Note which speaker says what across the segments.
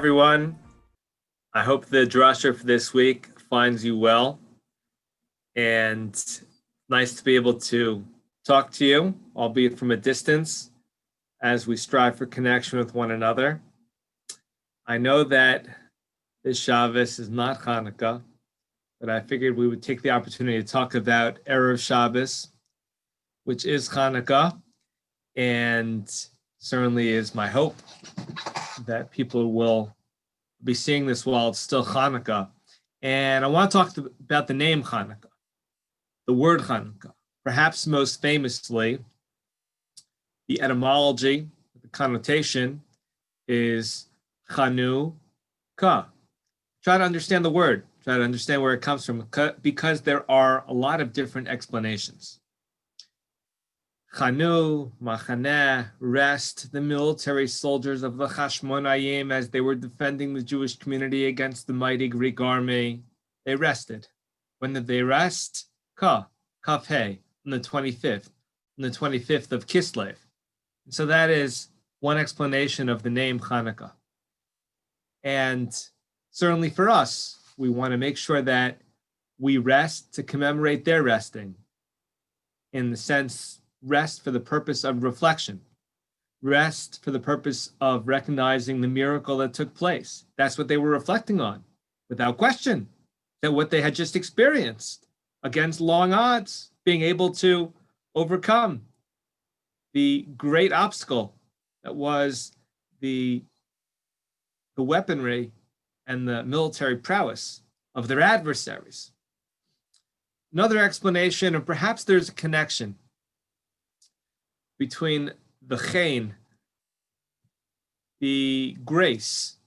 Speaker 1: everyone. I hope the drasha for this week finds you well, and nice to be able to talk to you, albeit from a distance, as we strive for connection with one another. I know that this Shabbos is not Hanukkah, but I figured we would take the opportunity to talk about Erev Shabbos, which is Hanukkah, and certainly is my hope that people will be seeing this while it's still Hanukkah. And I want to talk about the name Hanukkah, the word Hanukkah. Perhaps most famously, the etymology, the connotation is Chanukah. Try to understand the word, try to understand where it comes from, because there are a lot of different explanations. Chanu, Machaneh, rest, the military soldiers of the Hashmonayim, as they were defending the Jewish community against the mighty Greek army, they rested. When did they rest? Kaf He, on the 25th of Kislev. And so that is one explanation of the name Hanukkah. And certainly for us, we want to make sure that we rest to commemorate their resting, in the sense, rest for the purpose of reflection, rest for the purpose of recognizing the miracle that took place. That's what they were reflecting on, without question, that what they had just experienced against long odds, being able to overcome the great obstacle that was the weaponry and the military prowess of their adversaries. Another explanation, and perhaps there's a connection between the chen, the grace,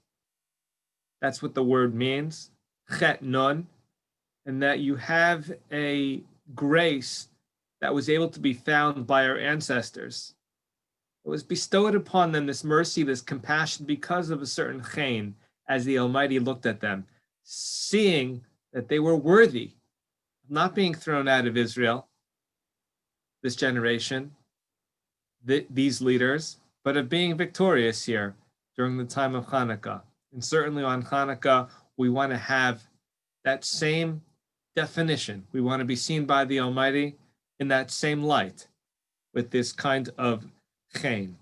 Speaker 1: that's what the word means, chet nun, and that you have a grace that was able to be found by our ancestors. It was bestowed upon them, this mercy, this compassion, because of a certain chen, as the Almighty looked at them, seeing that they were worthy of not being thrown out of Israel, this generation, these leaders, but of being victorious here during the time of Hanukkah. And certainly on Hanukkah, we want to have that same definition. We want to be seen by the Almighty in that same light, with this kind of chen.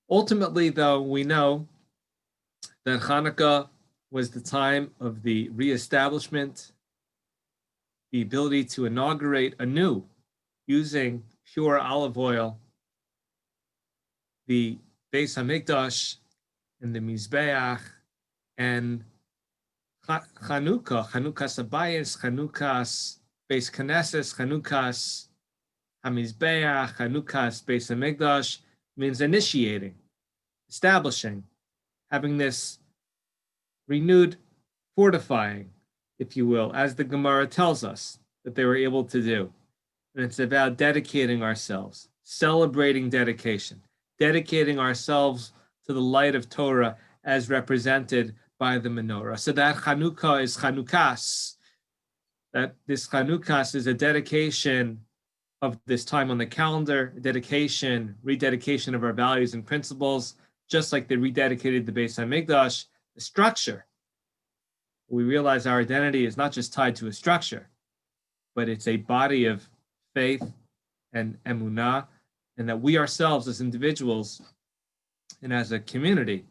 Speaker 1: Ultimately, though, we know that Hanukkah was the time of the reestablishment, the ability to inaugurate anew, using pure olive oil, the Beis HaMikdash, and the Mizbeach, and Chanukah, Chanukas Habayis, Chanukas Beis Knesses, Chanukas HaMizbeach, Chanukas Beis HaMikdash, means initiating, establishing, having this renewed fortifying, if you will, as the Gemara tells us that they were able to do. And it's about dedicating ourselves, celebrating dedication, dedicating ourselves to the light of Torah as represented by the menorah. So that Chanukah is Chanukas, that this Chanukas is a dedication of this time on the calendar, dedication, rededication of our values and principles, just like they rededicated the Beis HaMikdash, the structure. We realize our identity is not just tied to a structure, but it's a body of faith and emunah, and that we ourselves as individuals and as a community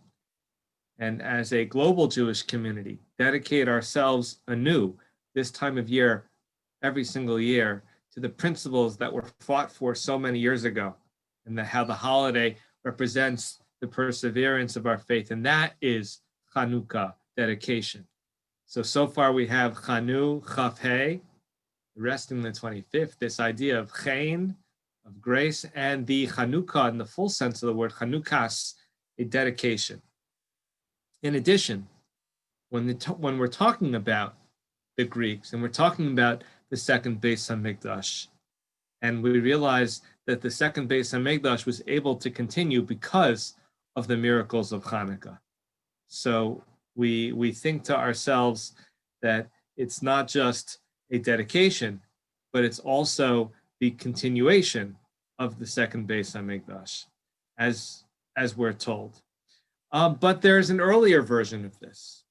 Speaker 1: and as a global Jewish community dedicate ourselves anew this time of year, every single year, to the principles that were fought for so many years ago, and that how the holiday represents the perseverance of our faith, and that is Chanukah, dedication. So far we have Chanu, Chaf He, resting the 25th, this idea of chen, of grace, and the Chanukah in the full sense of the word, Chanukas, a dedication. In addition, when we're talking about the Greeks, and we're talking about the second Beis HaMikdash, and we realize that the second Beis HaMikdash was able to continue because of the miracles of Hanukkah. So we think to ourselves that it's not just a dedication, but it's also the continuation of the second Beis HaMikdash, as we're told. But there's an earlier version of this.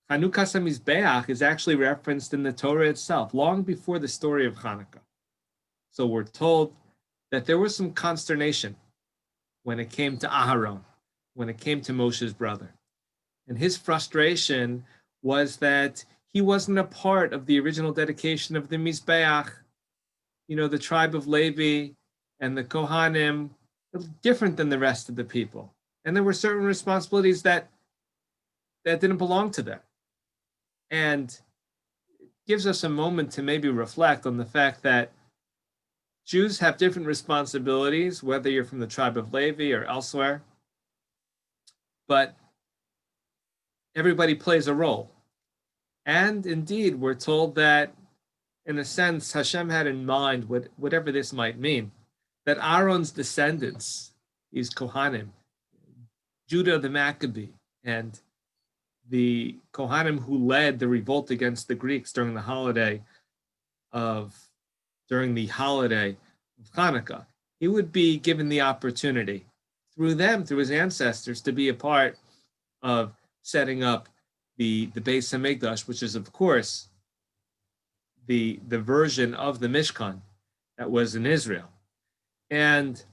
Speaker 1: Chanukas HaMizbeach is actually referenced in the Torah itself, long before the story of Hanukkah. So we're told that there was some consternation when it came to Aharon, when it came to Moshe's brother. And his frustration was that he wasn't a part of the original dedication of the Mizbeach. The tribe of Levi and the Kohanim, different than the rest of the people. And there were certain responsibilities that didn't belong to them. And it gives us a moment to maybe reflect on the fact that Jews have different responsibilities, whether you're from the tribe of Levi or elsewhere. But everybody plays a role. And indeed, we're told that, in a sense, Hashem had in mind, whatever this might mean, that Aaron's descendants, these Kohanim, Judah the Maccabee, and the Kohanim who led the revolt against the Greeks during the holiday of Hanukkah, he would be given the opportunity through them, through his ancestors, to be a part of setting up the Beis HaMikdash, which is, of course, the version of the Mishkan that was in Israel. And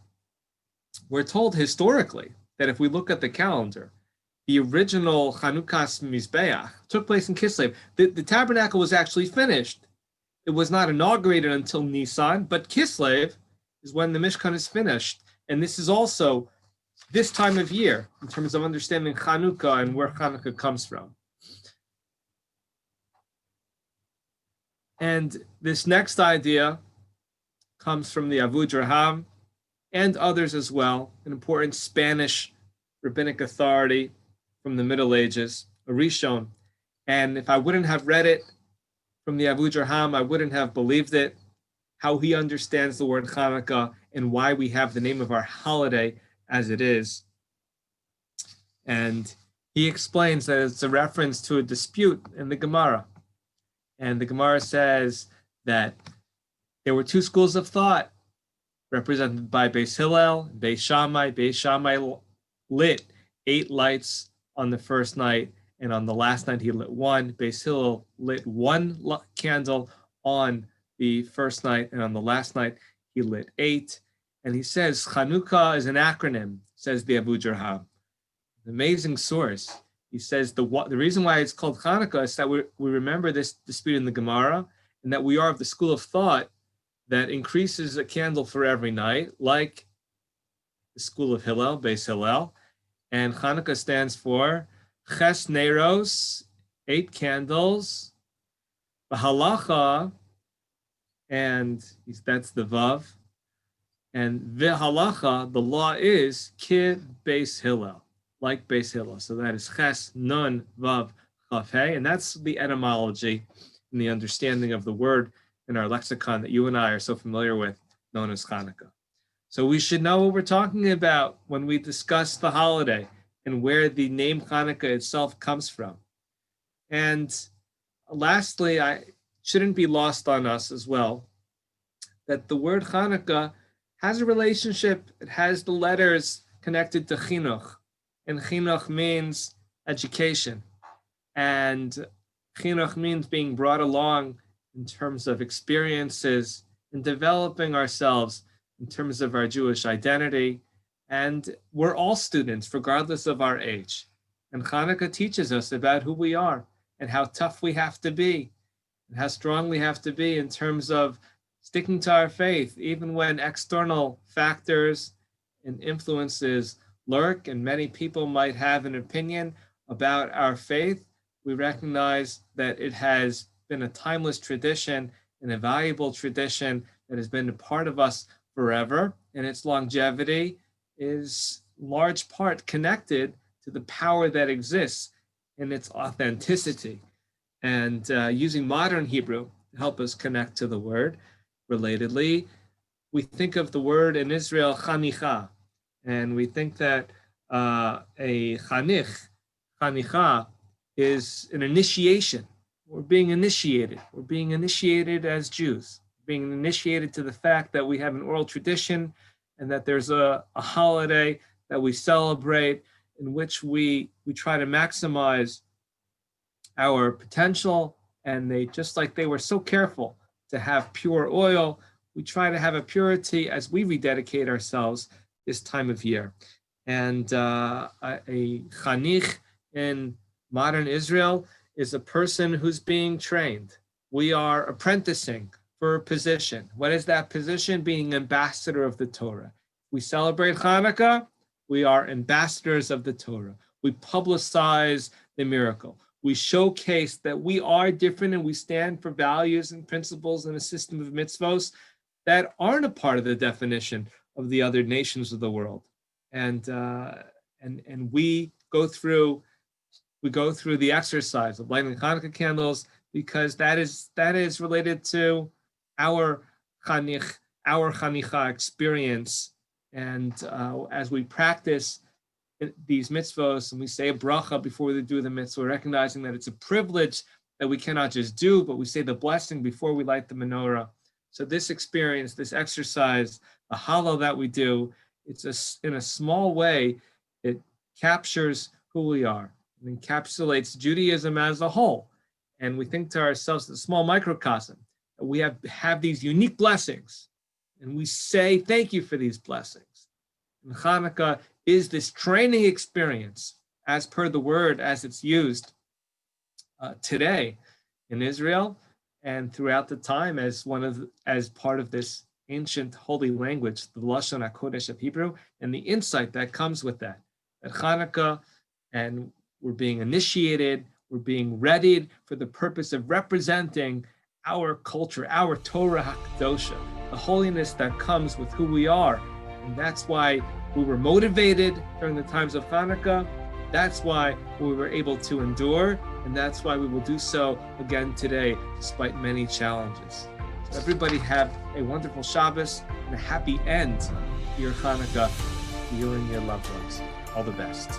Speaker 1: we're told historically that if we look at the calendar, the original Chanukas Mizbeach took place in Kislev. The tabernacle was actually finished. It was not inaugurated until Nisan, but Kislev is when the Mishkan is finished. And this is also this time of year in terms of understanding Chanukah and where Chanukah comes from. And this next idea comes from the Avud Raham and others as well, an important Spanish rabbinic authority from the Middle Ages, a Rishon. And if I wouldn't have read it from the Avud Raham, I wouldn't have believed it, how he understands the word Chanukah and why we have the name of our holiday as it is. And he explains that it's a reference to a dispute in the Gemara. And the Gemara says that there were two schools of thought represented by Beis Hillel, Beis Shammai. Beis Shammai lit 8 lights on the first night, and on the last night he lit 1. Beis Hillel lit 1 candle on the first night, and on the last night he lit 8. And he says Chanukah is an acronym, says the Avud Raham. An amazing source. He says the reason why it's called Chanukah is that we remember this dispute in the Gemara, and that we are of the school of thought that increases a candle for every night, like the school of Hillel, Beis Hillel. And Chanukah stands for Ches Neiros, 8 candles, V'halacha, and that's the Vav, and V'halacha, the law is Ki Beis Hillel, like Beis Hillel. So that is Ches, Nun, Vav, Chaf, Hey, and that's the etymology and the understanding of the word in our lexicon that you and I are so familiar with, known as Chanukah. So we should know what we're talking about when we discuss the holiday and where the name Chanukah itself comes from. And lastly, I shouldn't be lost on us as well that the word Chanukah has a relationship, it has the letters connected to chinuch, and chinuch means education, and chinuch means being brought along in terms of experiences and developing ourselves in terms of our Jewish identity. And we're all students, regardless of our age. And Chanukah teaches us about who we are and how tough we have to be and how strong we have to be in terms of sticking to our faith, even when external factors and influences lurk and many people might have an opinion about our faith. We recognize that it has been a timeless tradition and a valuable tradition that has been a part of us forever, and its longevity is large part connected to the power that exists in its authenticity. And using modern Hebrew to help us connect to the word, relatedly, we think of the word in Israel, chanicha, and we think that a chanicha, is an initiation. We're being initiated. We're being initiated as Jews, being initiated to the fact that we have an oral tradition and that there's a holiday that we celebrate in which we try to maximize our potential, and they, just like they were so careful to have pure oil, we try to have a purity as we rededicate ourselves this time of year. And a chanich in modern Israel is a person who's being trained. We are apprenticing for a position. What is that position? Being ambassador of the Torah. We celebrate Hanukkah, we are ambassadors of the Torah. We publicize the miracle. We showcase that we are different and we stand for values and principles and a system of mitzvos that aren't a part of the definition of the other nations of the world. And we go through the exercise of lighting Hanukkah candles because that is related to our chanicha experience. And as we practice these mitzvos and we say a bracha before we do the mitzvah, recognizing that it's a privilege that we cannot just do, but we say the blessing before we light the menorah. So this experience, this exercise, the hallel that we do, it's in a small way, it captures who we are and encapsulates Judaism as a whole. And we think to ourselves, the small microcosm, that we have these unique blessings, and we say thank you for these blessings. And Hanukkah is this training experience, as per the word, as it's used today in Israel and throughout the time as part of this ancient holy language, the Lashon HaKodesh of Hebrew, and the insight that comes with that. At Hanukkah, and we're being initiated, we're being readied for the purpose of representing our culture, our Torah HaKadosha, the holiness that comes with who we are. And that's why we were motivated during the times of Hanukkah. That's why we were able to endure, and that's why we will do so again today, despite many challenges. So everybody have a wonderful Shabbos and a happy end to your Hanukkah, to you and your loved ones. All the best.